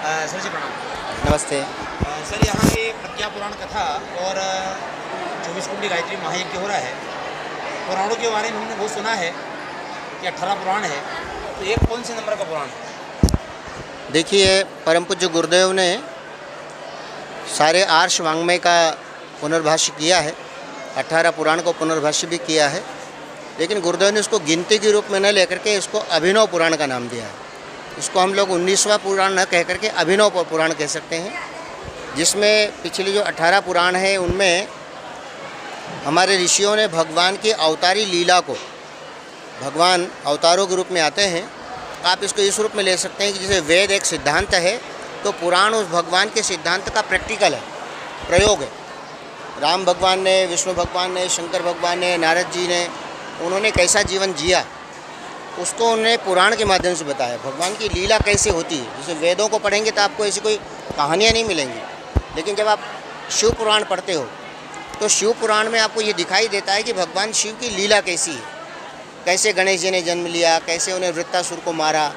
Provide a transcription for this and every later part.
Sir जी प्रणाम। नमस्ते। Sir यहाँ ये प्रज्ञा पुराण कथा और 24 कुंडी गायत्री महायज्ञ हो रहा है। पुराणों के बारे में हमने बहुत सुना है कि 18 पुराण है, तो ये कौन से नंबर का पुराण है? देखिए, परम पूज्य गुरुदेव ने सारे आर्ष वाङ्मय का पुनर्भाष्य किया है, 18 पुराण को पुनर्भाष्य भी किया है, लेकिन गुरुदेव ने उसको गिनती के रूप में न लेकर के इसको अभिनव पुराण का नाम दिया है। इसको हम लोग 19वां पुराण न कह करके अभिनव पुराण कह सकते हैं, जिसमें पिछले जो 18 पुराण है उनमें हमारे ऋषियों ने भगवान की अवतारी लीला को, भगवान अवतारों के रूप में आते हैं, आप इसको इस रूप में ले सकते हैं कि जैसे वेद एक सिद्धांत है तो पुराण उस भगवान के सिद्धांत का प्रैक्टिकल है, प्रयोग है। राम भगवान ने, विष्णु भगवान ने, शंकर भगवान ने, नारद जी ने, उन्होंने कैसा जीवन जिया उसको उन्होंने पुराण के माध्यम से बताया। भगवान की लीला कैसे होती है, जैसे वेदों को पढ़ेंगे तो आपको ऐसी कोई कहानियाँ नहीं मिलेंगी, लेकिन जब आप शिव पुराण पढ़ते हो तो शिव पुराण में आपको ये दिखाई देता है कि भगवान शिव की लीला कैसी है, कैसे गणेश जी ने जन्म लिया, कैसे उन्हें वृत्तासुर को मारा,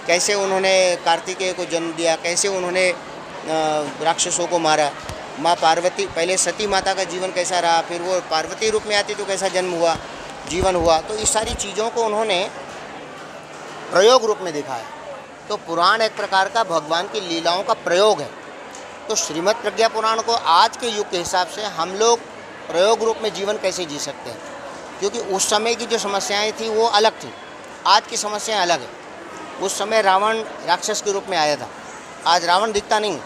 कैसे उन्होंने कार्तिकेय को जन्म दिया, कैसे उन्होंने राक्षसों को मारा। माँ पार्वती, पहले सती माता का जीवन कैसा रहा, फिर वो पार्वती रूप में आती तो कैसा जन्म हुआ, जीवन हुआ, तो इस सारी चीज़ों को उन्होंने प्रयोग रूप में दिखाया। तो पुराण एक प्रकार का भगवान की लीलाओं का प्रयोग है। तो श्रीमद् प्रज्ञा पुराण को आज के युग के हिसाब से हम लोग प्रयोग रूप में जीवन कैसे जी सकते हैं, क्योंकि उस समय की जो समस्याएं थी वो अलग थी, आज की समस्याएं अलग है। उस समय रावण राक्षस के रूप में आया था, आज रावण दिखता नहीं।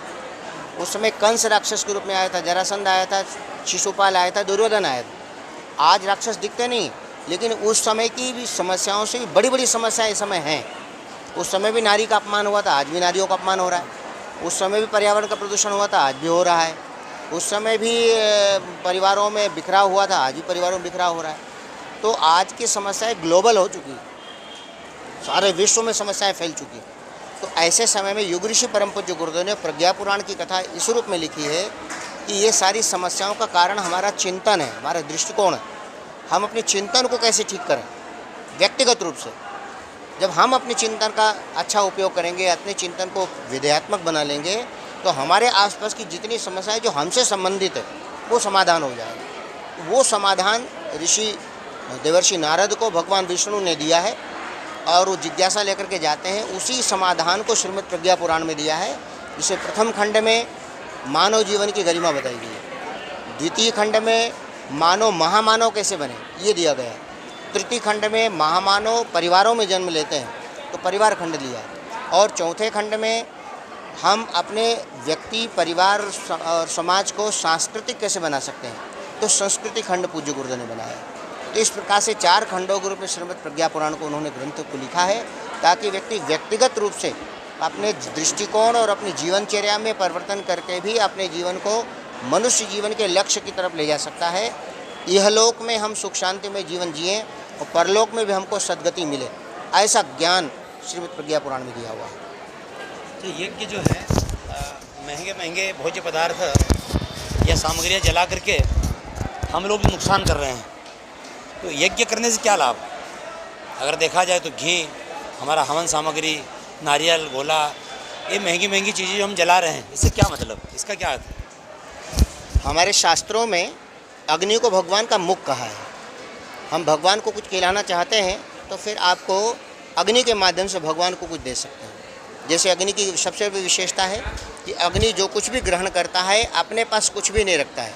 उस समय कंस राक्षस के रूप में आया था, जरासंध आया था, शिशुपाल आया था, दुर्योधन आया था। आज राक्षस दिखते नहीं, लेकिन उस समय की भी समस्याओं से भी बड़ी बड़ी समस्याएं इस समय हैं। उस समय भी नारी का अपमान हुआ था, आज भी नारियों का अपमान हो रहा है। उस समय भी पर्यावरण का प्रदूषण हुआ था, आज भी हो रहा है। उस समय भी परिवारों में बिखराव हुआ था, आज भी परिवारों में बिखराव हो रहा है। तो आज की समस्याएं ग्लोबल हो चुकी, सारे विश्व में समस्याएं फैल चुकी। तो ऐसे समय में युग ऋषि परम पूज्य गुरुदेव ने प्रज्ञा पुराण की कथा इस रूप में लिखी है कि ये सारी समस्याओं का कारण हमारा चिंतन है, हमारा दृष्टिकोण है। हम अपने चिंतन को कैसे ठीक करें व्यक्तिगत रूप से। जब हम अपने चिंतन का अच्छा उपयोग करेंगे, अपने चिंतन को विधेयात्मक बना लेंगे, तो हमारे आसपास की जितनी समस्याएं जो हमसे संबंधित है वो समाधान हो जाएगा। वो समाधान ऋषि देवर्षि नारद को भगवान विष्णु ने दिया है और वो जिज्ञासा लेकर के जाते हैं। उसी समाधान को श्रीमद् प्रज्ञा पुराण में दिया है, जिसे प्रथम खंड में मानव जीवन की गरिमा बताई गई है, द्वितीय खंड में मानव महामानव कैसे बने ये दिया गया है, तृतीय खंड में महामानव परिवारों में जन्म लेते हैं तो परिवार खंड दिया है, और चौथे खंड में हम अपने व्यक्ति, परिवार और समाज को सांस्कृतिक कैसे बना सकते हैं तो संस्कृति खंड पूज्य गुरुदेव ने बनाया है। तो इस प्रकार से 4 खंडों के रूप में श्रीमद् प्रज्ञा पुराण को उन्होंने ग्रंथ को लिखा है, ताकि व्यक्ति व्यक्तिगत रूप से अपने दृष्टिकोण और अपनी जीवनचर्या में परिवर्तन करके भी अपने जीवन को मनुष्य जीवन के लक्ष्य की तरफ ले जा सकता है। इहलोक में हम सुख शांति में जीवन जिएं और परलोक में भी हमको सद्गति मिले, ऐसा ज्ञान श्रीमद् प्रज्ञा पुराण में दिया हुआ है। तो यज्ञ जो है महंगे महंगे भोज्य पदार्थ या सामग्रियाँ जला करके हम लोग नुकसान कर रहे हैं। तो यज्ञ करने से क्या लाभ? अगर देखा जाए तो घी, हमारा हवन सामग्री, नारियल, गोला, ये महंगी महंगी चीज़ें जो हम जला रहे हैं, इससे क्या मतलब, इसका क्या अर्थ है? हमारे शास्त्रों में अग्नि को भगवान का मुख कहा है। हम भगवान को कुछ खिलाना चाहते हैं तो फिर आपको अग्नि के माध्यम से भगवान को कुछ दे सकते हैं। जैसे अग्नि की सबसे बड़ी विशेषता है कि अग्नि जो कुछ भी ग्रहण करता है अपने पास कुछ भी नहीं रखता है,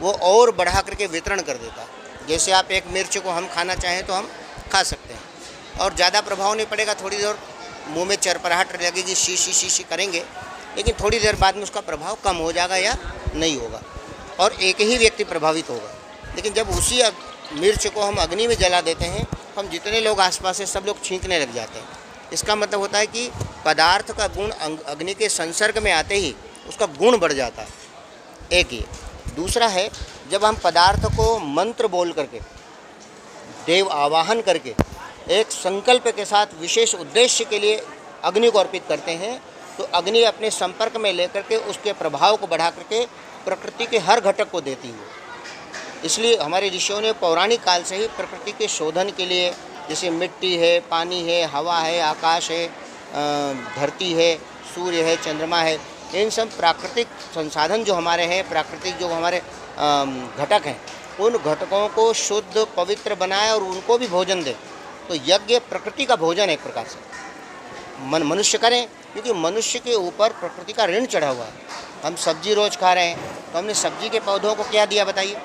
वो और बढ़ा करके वितरण कर देता है। जैसे आप एक मिर्च को हम खाना चाहें तो हम खा सकते हैं और ज़्यादा प्रभाव नहीं पड़ेगा, थोड़ी देर मुंह में चरपराहट लगेगी, शी शी करेंगे, लेकिन थोड़ी देर बाद में उसका प्रभाव कम हो जाएगा या नहीं होगा और एक ही व्यक्ति प्रभावित होगा। लेकिन जब उसी मिर्च को हम अग्नि में जला देते हैं, हम जितने लोग आसपास हैं सब लोग छींकने लग जाते हैं। इसका मतलब होता है कि पदार्थ का गुण अग्नि के संसर्ग में आते ही उसका गुण बढ़ जाता है, एक ये। दूसरा है, जब हम पदार्थ को मंत्र बोल करके, देव आवाहन करके, एक संकल्प के साथ विशेष उद्देश्य के लिए अग्नि को अर्पित करते हैं, तो अग्नि अपने संपर्क में लेकर के उसके प्रभाव को बढ़ा करके प्रकृति के हर घटक को देती है। इसलिए हमारे ऋषियों ने पौराणिक काल से ही प्रकृति के शोधन के लिए, जैसे मिट्टी है, पानी है, हवा है, आकाश है, धरती है, सूर्य है, चंद्रमा है, इन सब प्राकृतिक संसाधन जो हमारे हैं, प्राकृतिक जो हमारे घटक हैं, उन घटकों को शुद्ध पवित्र बनाए और उनको भी भोजन दे। तो यज्ञ प्रकृति का भोजन है एक प्रकार से, मनुष्य करें, क्योंकि मनुष्य के ऊपर प्रकृति का ऋण चढ़ा हुआ है। हम सब्जी रोज़ खा रहे हैं, तो हमने सब्जी के पौधों को क्या दिया बताइए?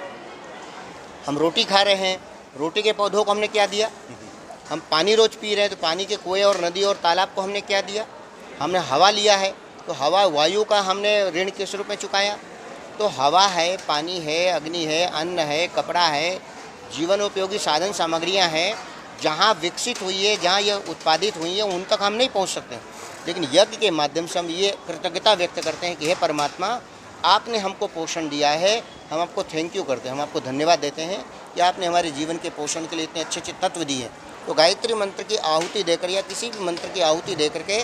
हम रोटी खा रहे हैं, रोटी के पौधों को हमने क्या दिया? हम पानी रोज़ पी रहे हैं, तो पानी के कुएं और नदी और तालाब को हमने क्या दिया? हमने हवा लिया है, तो हवा वायु का हमने ऋण किस रूप में चुकाया? तो हवा है, पानी है, अग्नि है, अन्न है, कपड़ा है, जीवन उपयोगी साधन सामग्रियां हैं, जहां विकसित हुई है, जहां ये उत्पादित हुई है, उन तक हम नहीं पहुंच सकते। लेकिन यज्ञ के माध्यम से हम ये कृतज्ञता व्यक्त करते हैं कि हे परमात्मा, आपने हमको पोषण दिया है, हम आपको थैंक यू करते हैं, हम आपको धन्यवाद देते हैं कि आपने हमारे जीवन के पोषण के लिए इतने अच्छे अच्छे तत्व दिए। तो गायत्री मंत्र की आहुति देकर या किसी भी मंत्र की आहुति देकर के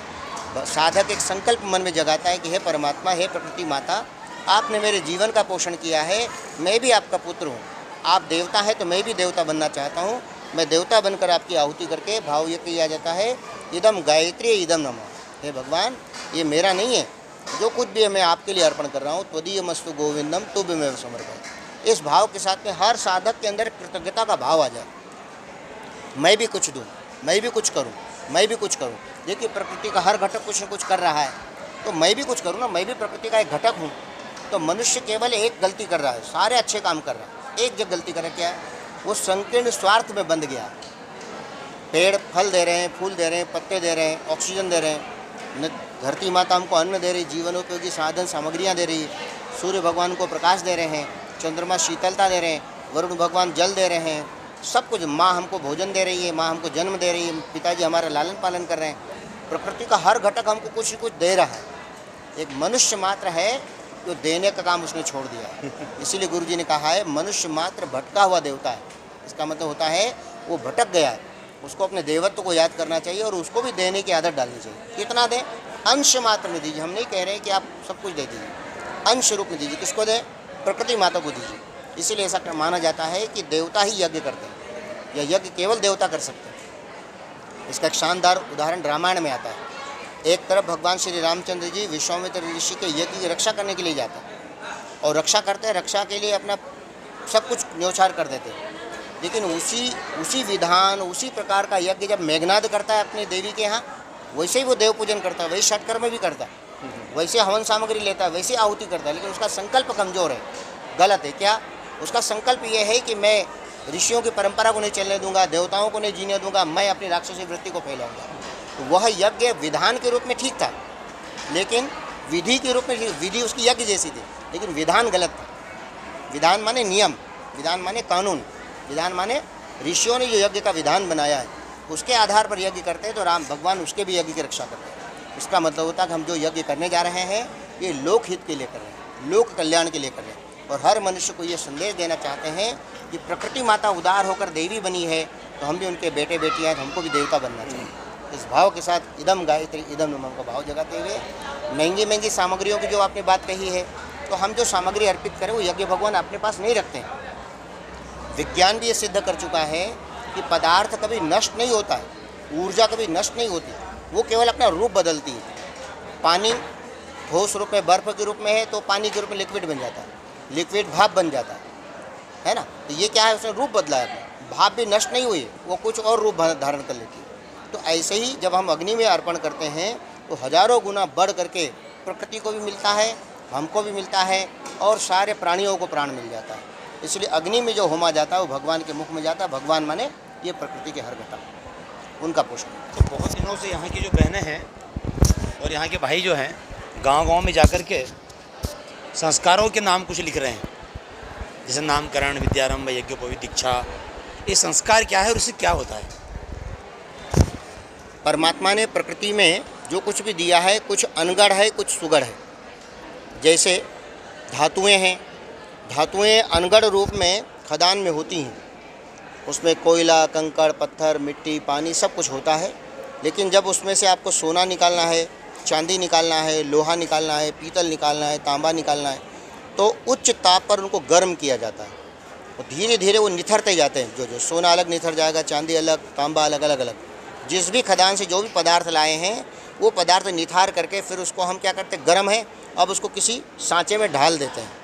साधक एक संकल्प मन में जगाता है कि हे परमात्मा, हे प्रकृति माता, आपने मेरे जीवन का पोषण किया है, मैं भी आपका पुत्र हूँ। आप देवता है तो मैं भी देवता बनना चाहता हूँ। मैं देवता बनकर आपकी आहुति करके भाव ये किया जाता है, इदम गायत्री इदम नमः। हे भगवान, ये मेरा नहीं है, जो कुछ भी है मैं आपके लिए अर्पण कर रहा हूँ। त्वदीयमस्तु गोविंदम तुभ्यमेव समर्पयामि। इस भाव के साथ में हर साधक के अंदर कृतज्ञता का भाव आ जाए। मैं भी कुछ दूँ, मैं भी कुछ करूँ, मैं भी कुछ करूँ। देखिए प्रकृति का हर घटक कुछ न कुछ कर रहा है, तो मैं भी कुछ करूँ ना, मैं भी प्रकृति का एक घटक हूँ। तो मनुष्य केवल एक गलती कर रहा है, सारे अच्छे काम कर रहा है, एक जब गलती कर रहा है, क्या है? वो संकीर्ण स्वार्थ में बंध गया। पेड़ फल दे रहे हैं, फूल दे रहे हैं, पत्ते दे रहे हैं, ऑक्सीजन दे रहे हैं, धरती माता हमको अन्न दे रही, जीवनोपयोगी साधन सामग्रियाँ दे रही, सूर्य भगवान को प्रकाश दे रहे हैं, चंद्रमा शीतलता दे रहे हैं, वरुण भगवान जल दे रहे हैं, सब कुछ। माँ हमको भोजन दे रही है, माँ हमको जन्म दे रही है, पिताजी हमारा लालन पालन कर रहे हैं। प्रकृति का हर घटक हमको कुछ न कुछ दे रहा है। एक मनुष्य मात्र है जो देने का काम उसने छोड़ दिया है। इसीलिए गुरु जी ने कहा है, मनुष्य मात्र भटका हुआ देवता है। इसका मतलब होता है वो भटक गया है, उसको अपने देवत्व को याद करना चाहिए और उसको भी देने की आदत डालनी चाहिए। कितना दें? अंश मात्र में दीजिए। हम नहीं कह रहे हैं कि आप सब कुछ दे दीजिए, अंश रूप में दीजिए। किसको दें? प्रकृति माता को दीजिए। इसीलिए ऐसा माना जाता है कि देवता ही यज्ञ करते हैं, या यज्ञ केवल देवता कर सकते हैं। इसका एक शानदार उदाहरण रामायण में आता है। एक तरफ भगवान श्री रामचंद्र जी विश्वामित्र ऋषि के यज्ञ की रक्षा करने के लिए जाते हैं और रक्षा करते हैं, रक्षा के लिए अपना सब कुछ न्योछावर कर देते हैं। लेकिन उसी विधान, उसी प्रकार का यज्ञ जब मेघनाद करता है अपनी देवी के यहाँ, वैसे ही वो देव पूजन करता है, वही षटकर्म भी करता है, वैसे हवन सामग्री लेता है, वैसे आहुति करता है। लेकिन उसका संकल्प कमज़ोर है, गलत है। क्या? उसका संकल्प ये है कि मैं ऋषियों की परंपरा को नहीं चलने दूंगा, देवताओं को नहीं जीने दूंगा, मैं अपनी राक्षसी वृत्ति को फैलाऊंगा। तो वह यज्ञ विधान के रूप में ठीक था, लेकिन विधि के रूप में, विधि उसकी यज्ञ जैसी थी, लेकिन विधान गलत था। विधान माने नियम, विधान माने कानून, विधान माने ऋषियों ने जो यज्ञ का विधान बनाया है उसके आधार पर यज्ञ करते हैं, तो राम भगवान उसके भी यज्ञ की रक्षा करते हैं। इसका मतलब होता है कि हम जो यज्ञ करने जा रहे हैं ये लोक हित के लिए कर रहे हैं, लोक कल्याण के लिए कर रहे हैं। और हर मनुष्य को ये संदेश देना चाहते हैं कि प्रकृति माता उदार होकर देवी बनी है, तो हम भी उनके बेटे बेटियाँ हैं, तो हमको भी देवता बनना चाहिए। इस भाव के साथ इदम गायत्री इदम नमः का भाव जगाते हुए, महंगी महंगी सामग्रियों की जो आपने बात कही है, तो हम जो सामग्री अर्पित करें वो यज्ञ भगवान अपने पास नहीं रखते हैं। विज्ञान भी ये सिद्ध कर चुका है कि पदार्थ कभी नष्ट नहीं होता है, ऊर्जा कभी नष्ट नहीं होती, वो केवल अपना रूप बदलती है। पानी ठोस रूप में, बर्फ़ के रूप में है तो पानी के रूप में लिक्विड बन जाता है, लिक्विड भाप बन जाता है ना। तो ये क्या है, उसने रूप बदला है अपना। भाप भी नष्ट नहीं हुई, वो कुछ और रूप धारण कर लेती है। तो ऐसे ही जब हम अग्नि में अर्पण करते हैं तो हजारों गुना बढ़ करके प्रकृति को भी मिलता है, हमको भी मिलता है, और सारे प्राणियों को प्राण मिल जाता है। इसलिए अग्नि में जो होमा जाता है वो भगवान के मुख में जाता है। भगवान माने ये प्रकृति के हर घटक, उनका पोषण। तो बहुत दिनों से यहाँ की जो बहनें हैं और यहाँ के भाई जो हैं, गांव-गांव में जाकर के संस्कारों के नाम कुछ लिख रहे हैं, जैसे नामकरण, विद्यारंभ, यज्ञोपवीत, दीक्षा। ये संस्कार क्या है और इससे क्या होता है? परमात्मा ने प्रकृति में जो कुछ भी दिया है, कुछ अनगढ़ है, कुछ सुगढ़ है। जैसे धातुएं हैं, धातुएं अनगढ़ रूप में खदान में होती हैं, उसमें कोयला, कंकड़, पत्थर, मिट्टी, पानी सब कुछ होता है। लेकिन जब उसमें से आपको सोना निकालना है, चांदी निकालना है, लोहा निकालना है, पीतल निकालना है, तांबा निकालना है, तो उच्च ताप पर उनको गर्म किया जाता है और धीरे धीरे वो निथरते जाते हैं। जो सोना अलग निथर जाएगा, चांदी अलग, तांबा अलग, अलग अलग। जिस भी खदान से जो भी पदार्थ लाए हैं वो पदार्थ निथार करके फिर उसको हम क्या करते हैं, गर्म है, अब उसको किसी सांचे में ढाल देते हैं।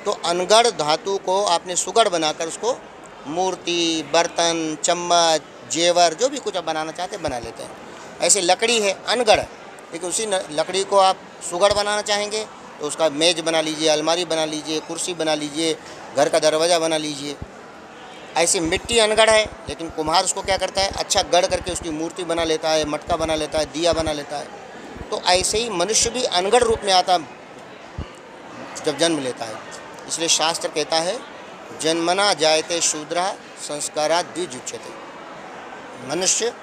तो अनगढ़ धातु को आपने सुगढ़ बनाकर उसको मूर्ति, बर्तन, चम्मच, जेवर, जो भी कुछ आप बनाना चाहते हैं बना लेते हैं। ऐसे लकड़ी है अनगढ़, लेकिन उसी लकड़ी को आप सुगढ़ बनाना चाहेंगे तो उसका मेज़ बना लीजिए, अलमारी बना लीजिए, कुर्सी बना लीजिए, घर का दरवाज़ा बना लीजिए। ऐसी मिट्टी अनगढ़ है, लेकिन कुम्हार उसको क्या करता है, अच्छा गढ़ करके उसकी मूर्ति बना लेता है, मटका बना लेता है, दिया बना लेता है। तो ऐसे ही मनुष्य भी अनगढ़ रूप में आता जब जन्म लेता है। इसलिए शास्त्र कहता है जन्मना जायते शूद्रः संस्कारात् द्विजुच्यते। मनुष्य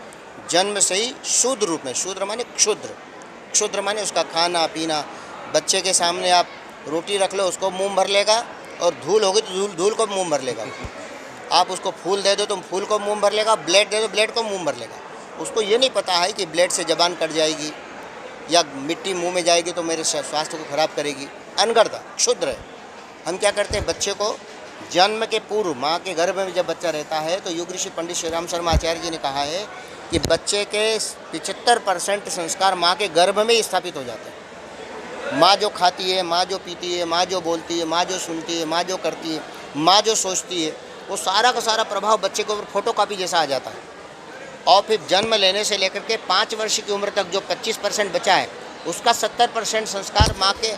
जन्म से ही शूद्र रूप में, शूद्र माने क्षुद्र, क्षुद्र माने उसका खाना पीना। बच्चे के सामने आप रोटी रख लो उसको मुंह भर लेगा, और धूल होगी तो धूल को मुंह भर लेगा। आप उसको फूल दे दो तो फूल को मुंह भर लेगा, ब्लेड दे दो ब्लेड को मुंह भर लेगा। उसको ये नहीं पता है कि ब्लेड से ज़बान कट जाएगी या मिट्टी मुंह में जाएगी तो मेरे स्वास्थ्य को खराब करेगी। अनगढ़ता, क्षुद्र है। हम क्या करते हैं, बच्चे को जन्म के पूर्व माँ के गर्भ में जब बच्चा रहता है तो युग ऋषि पंडित श्री राम शर्मा आचार्य जी ने कहा है कि बच्चे के 75% संस्कार माँ के गर्भ में ही स्थापित हो जाते हैं। माँ जो खाती है, माँ जो पीती है, माँ जो बोलती है, माँ जो सुनती है, माँ जो करती है, माँ जो सोचती है, वो सारा का सारा प्रभाव बच्चे के ऊपर फोटोकॉपी जैसा आ जाता है। और फिर जन्म लेने से लेकर के 5 वर्ष की उम्र तक जो 25% बचा है उसका 70% संस्कार माँ के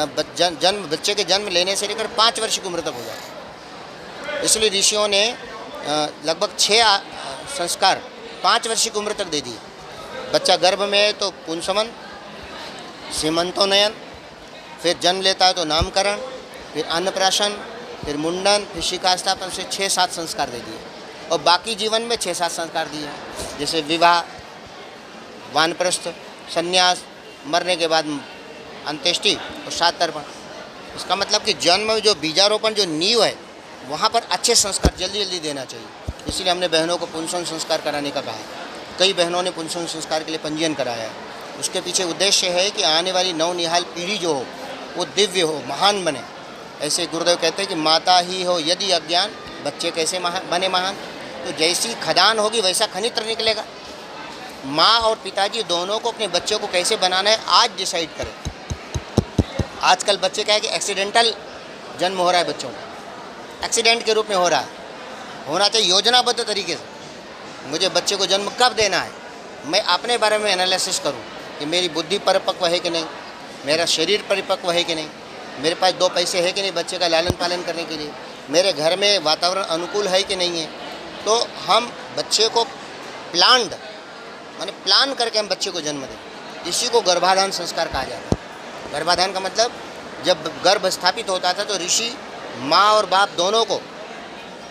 बच्चे के जन्म लेने से लेकर 5 वर्ष की उम्र तक हो जाता है। इसलिए ऋषियों ने लगभग 6 संस्कार 5 वर्ष की उम्र तक दे दिए। बच्चा गर्भ में है तो पुंसवन, सीमंतोन्नयन, फिर जन्म लेता है तो नामकरण, फिर अन्नप्राशन, फिर मुंडन, फिर शिखास्थापन, से 6-7 संस्कार दे दिए। और बाकी जीवन में 6-7 संस्कार दिए, जैसे विवाह, वानप्रस्थ, संन्यास, मरने के बाद अंत्येष्टि और श्राद्ध तर्पण। इसका मतलब कि जन्म में जो बीजारोपण, जो नींव है, वहाँ पर अच्छे संस्कार जल्दी जल्दी देना चाहिए। इसीलिए हमने बहनों को पुंसवन संस्कार कराने का कहा है। कई बहनों ने पुंसवन संस्कार के लिए पंजीयन कराया है। उसके पीछे उद्देश्य है कि आने वाली नवनिहाल पीढ़ी जो हो वो दिव्य हो, महान बने। ऐसे गुरुदेव कहते हैं कि माता ही हो यदि अज्ञान, बच्चे कैसे बने महान। तो जैसी खदान होगी वैसा खनित्र निकलेगा। माँ और पिताजी दोनों को अपने बच्चों को कैसे बनाना है आज डिसाइड करें। आजकल बच्चे क्या है कि एक्सीडेंटल जन्म हो रहा है, बच्चों को एक्सीडेंट के रूप में हो रहा है। होना चाहिए योजनाबद्ध तरीके से। मुझे बच्चे को जन्म कब देना है, मैं अपने बारे में एनालिसिस करूं कि मेरी बुद्धि परिपक्व है कि नहीं, मेरा शरीर परिपक्व है कि नहीं, मेरे पास 2 पैसे है कि नहीं बच्चे का लालन पालन करने के लिए, मेरे घर में वातावरण अनुकूल है कि नहीं है। तो हम बच्चे को प्लान्ड माने प्लान करके हम बच्चे को जन्म दें। इसी को गर्भाधान संस्कार कहा जाता है। गर्भाधान का मतलब जब गर्भ स्थापित होता था तो ऋषि माँ और बाप दोनों को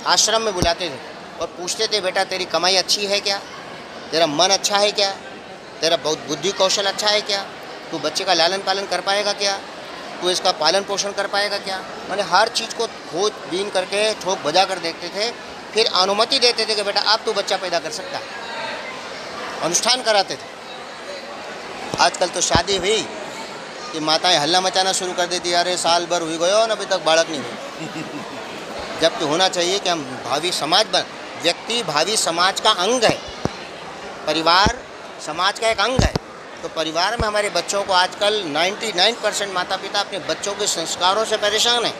आश्रम में बुलाते थे और पूछते थे, बेटा तेरी कमाई अच्छी है क्या, तेरा मन अच्छा है क्या, तेरा बुद्धि कौशल अच्छा है क्या, तू बच्चे का लालन पालन कर पाएगा क्या, तू इसका पालन पोषण कर पाएगा क्या। मैंने हर चीज़ को खोज बीन करके ठोक बजा कर देखते थे, फिर अनुमति देते थे कि बेटा अब तू बच्चा पैदा कर सकता है। अनुष्ठान कराते थे। आजकल तो शादी हुई कि माताएं हल्ला मचाना शुरू कर देती, अरे साल भर हुई गयो ना अभी तक बालक नहीं हुई। जबकि होना चाहिए कि हम भावी समाज व्यक्ति भावी समाज का अंग है। परिवार समाज का एक अंग है। तो परिवार में हमारे बच्चों को आजकल 99% माता पिता अपने बच्चों के संस्कारों से परेशान हैं।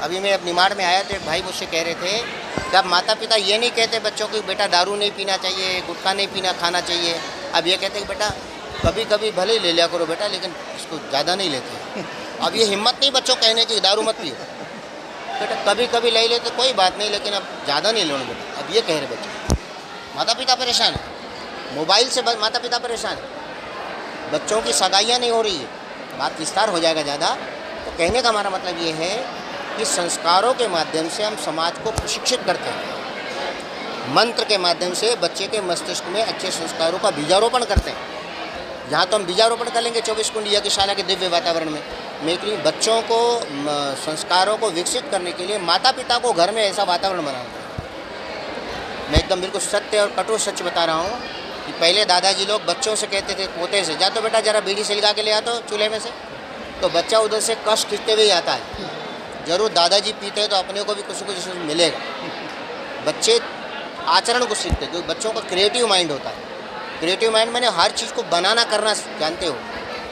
अभी मैं अब निमाड़ में आया तो एक भाई मुझसे कह रहे थे कि अब माता पिता ये नहीं कहते बच्चों को बेटा दारू नहीं पीना चाहिए, गुटखा नहीं पीना खाना चाहिए। अब ये कहते हैं कि बेटा कभी कभी भले ही ले लिया करो बेटा, लेकिन इसको ज़्यादा नहीं लेते। अब ये हिम्मत नहीं बच्चों कहने की दारू मत पियो बेटा, कभी कभी ले लेते कोई बात नहीं, लेकिन अब ज़्यादा नहीं लो बेटा। अब ये कह रहे बच्चे। माता पिता परेशान है, मोबाइल से माता पिता परेशान है, बच्चों की सगाइयाँ नहीं हो रही है। बात विस्तार हो जाएगा ज़्यादा। तो कहने का हमारा मतलब ये है कि संस्कारों के माध्यम से हम समाज को प्रशिक्षित करते हैं। मंत्र के माध्यम से बच्चे के मस्तिष्क में अच्छे संस्कारों का बीजारोपण करते हैं। यहाँ तो हम बीजारोपण कर लेंगे 24 कुंड यज्ञशाला के दिव्य वातावरण में, लेकिन बच्चों को संस्कारों को विकसित करने के लिए माता पिता को घर में ऐसा वातावरण बनाना है। मैं एकदम बिल्कुल सत्य और कठोर सच बता रहा हूँ कि पहले दादाजी लोग बच्चों से कहते थे, पोते से, जा तो बेटा जरा बीड़ी सिलगा के ले आ तो चूल्हे में से, तो बच्चा उधर से कश खींचते हुए आता है। जरूर दादाजी पीते हैं तो अपने को भी कुछ न कुछ मिलेगा। बच्चे आचरण को सीखते हैं क्योंकि बच्चों का क्रिएटिव माइंड होता है। क्रिएटिव माइंड मैंने हर चीज़ को बनाना करना जानते हो।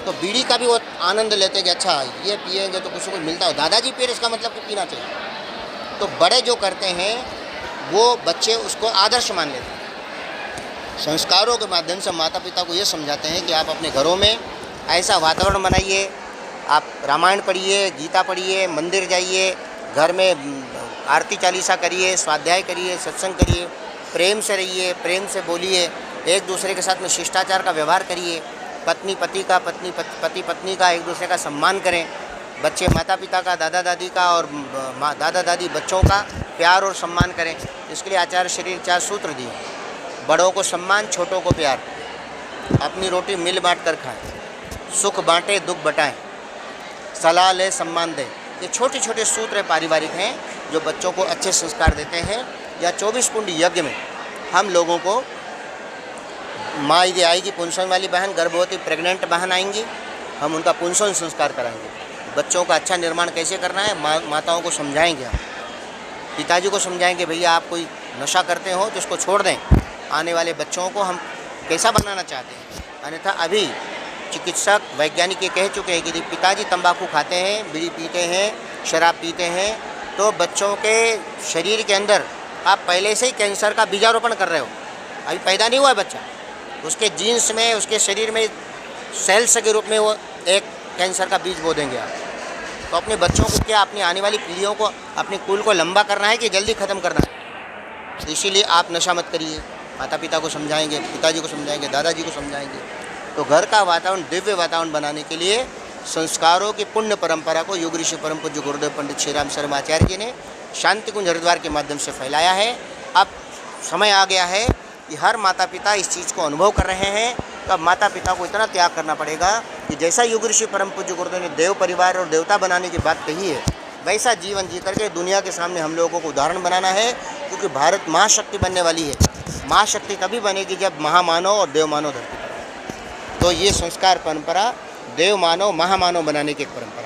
तो बीड़ी का भी वो आनंद लेते कि अच्छा ये पिएंगे तो कुछ को मिलता हो, दादाजी पिए इसका मतलब कि पीना चाहिए। तो बड़े जो करते हैं वो बच्चे उसको आदर्श मान लेते हैं। संस्कारों के माध्यम से माता पिता को ये समझाते हैं कि आप अपने घरों में ऐसा वातावरण बनाइए, आप रामायण पढ़िए, गीता पढ़िए, मंदिर जाइए, घर में आरती चालीसा करिए, स्वाध्याय करिए, सत्संग करिए, प्रेम से रहिए, प्रेम से बोलिए, एक दूसरे के साथ में शिष्टाचार का व्यवहार करिए, पत्नी पति का, पति पत्नी का, एक दूसरे का सम्मान करें, बच्चे माता पिता का, दादा दादी का और दादा दादी बच्चों का प्यार और सम्मान करें। इसके लिए आचार्य श्री 4 सूत्र दिए। बड़ों को सम्मान, छोटों को प्यार, अपनी रोटी मिल बांट कर खाएं, सुख बांटे दुख बटाएं, सलाह ले सम्मान दें। ये छोटे छोटे सूत्र पारिवारिक हैं जो बच्चों को अच्छे संस्कार देते हैं। या 24 कुंड यज्ञ में हम लोगों को माँ यदि आएगी, पुंसन वाली बहन, गर्भवती प्रेग्नेंट बहन आएंगी, हम उनका पुंसन संस्कार कराएंगे। बच्चों का अच्छा निर्माण कैसे करना है माताओं को समझाएंगे हम। पिताजी को समझाएंगे भैया आप कोई नशा करते हो तो उसको छोड़ दें। आने वाले बच्चों को हम कैसा बनाना चाहते हैं। अन्यथा अभी चिकित्सक वैज्ञानिक ये कह चुके हैं कि यदि पिताजी तंबाकू खाते हैं, बीड़ी पीते हैं, शराब पीते हैं तो बच्चों के शरीर के अंदर आप पहले से ही कैंसर का बीजारोपण कर रहे हो। अभी पैदा नहीं हुआ है बच्चा, उसके जीन्स में, उसके शरीर में सेल्स के रूप में वो एक कैंसर का बीज बो देंगे आप। तो अपने बच्चों को क्या, अपनी आने वाली पीढ़ियों को, अपने कुल को लंबा करना है कि जल्दी ख़त्म करना है। तो इसीलिए आप नशा मत करिए। माता पिता को समझाएंगे, पिताजी को समझाएंगे, दादाजी को समझाएंगे। तो घर का वातावरण दिव्य वातावरण बनाने के लिए संस्कारों की पुण्य परंपरा को योग ऋषि परम पूज्य गुरुदेव पंडित श्री राम शर्मा आचार्य जी ने शांति कुंज हरिद्वार के माध्यम से फैलाया है। अब समय आ गया है कि हर माता पिता इस चीज़ को अनुभव कर रहे हैं। तो अब माता पिता को इतना त्याग करना पड़ेगा कि जैसा योग ऋषि परम पूज्य गुरुदेव ने देव परिवार और देवता बनाने की बात कही है, वैसा जीवन जी करके दुनिया के सामने हम लोगों को उदाहरण बनाना है। क्योंकि भारत महाशक्ति बनने वाली है। महाशक्ति तभी बनेगी जब महामानव और देवमानव धरती पर। तो ये संस्कार परंपरा देव मानव महामानव बनाने की एक परंपरा।